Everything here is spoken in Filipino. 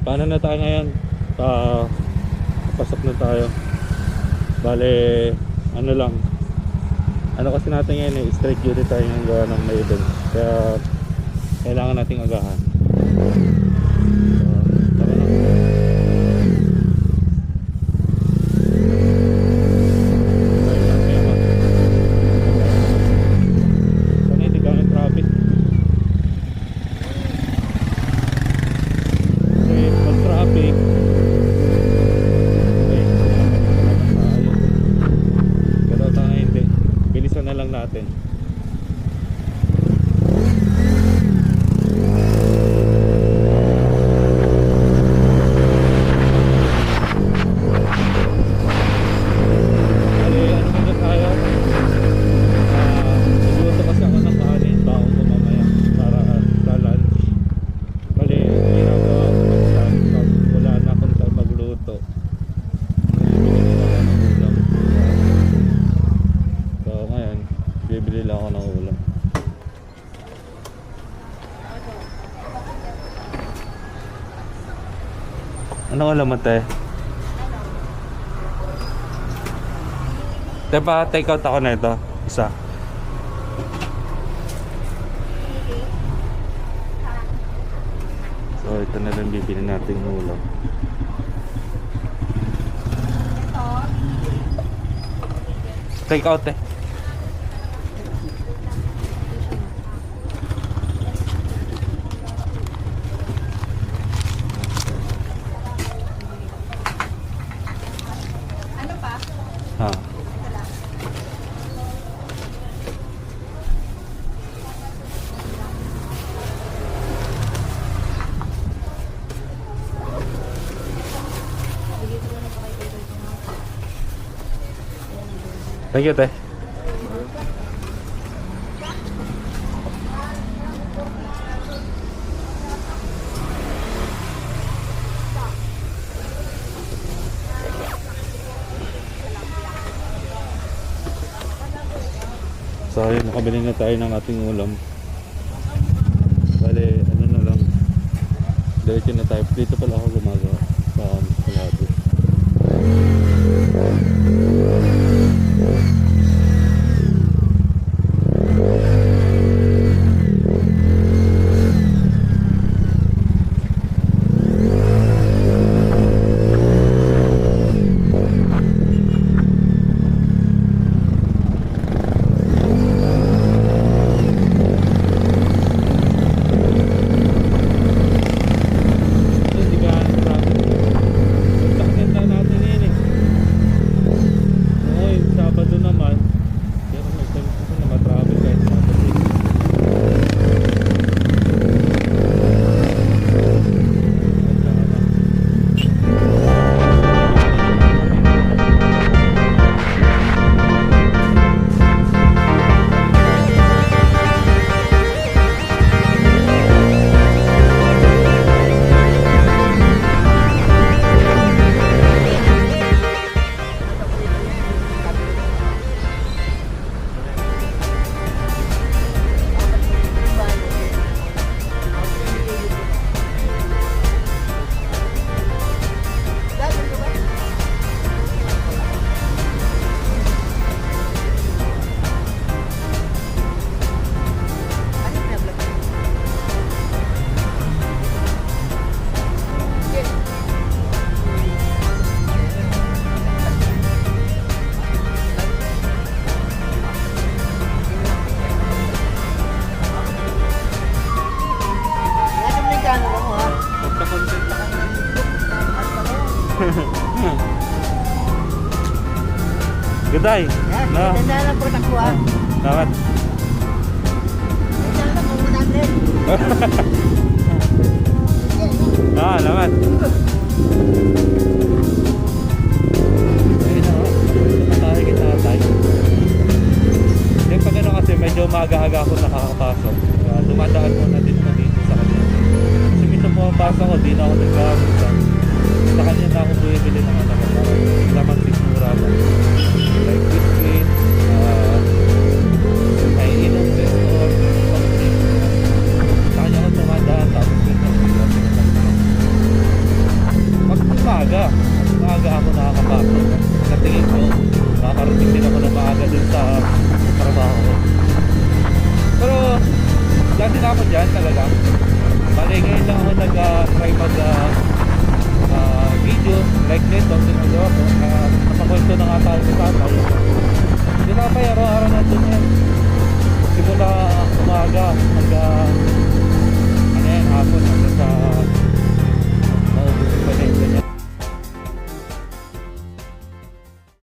Paano na tayo ngayon? Pasok na tayo. Bale, ano lang. Ano kasi natin ngayon eh, straight duty tayo ng gawa ng may event. Kaya kailangan nating agahan. So, tara na. Natin. Bibili lang ako ng ulam. Anong ulam mo, te? Te pa, take out ako na ito. Isa. So, ito na lang bibili natin ng ulam. Take out, te. Ha. Thank you, te. So ayun, nakabili na tayo ng ating ulam. Bale, ano na lang, diretso na tayo. Dito pala ako gumagawa sa Kalahati. Good day. No. Ganda lang po nakuha. Dapat. Ganda lang po natin. Lamat. Ayun na. Tayo. Yung pag ano kasi medyo maaga-aga ako nakakapasok. Dumadaan muna din ako dito sa kanya. Kasi minsan pumapasok ko, di na ako nagkakamit. Sa kanya na ako bumibili ng ano. Parang laman sigura ba. Like biscuit, may inom din or sa kanya ko tumadaan tapos yun na makakarating din ako ng maaga dun sa trabaho ko. Pero lagi na ako dyan talaga. Bali ngayon lang ako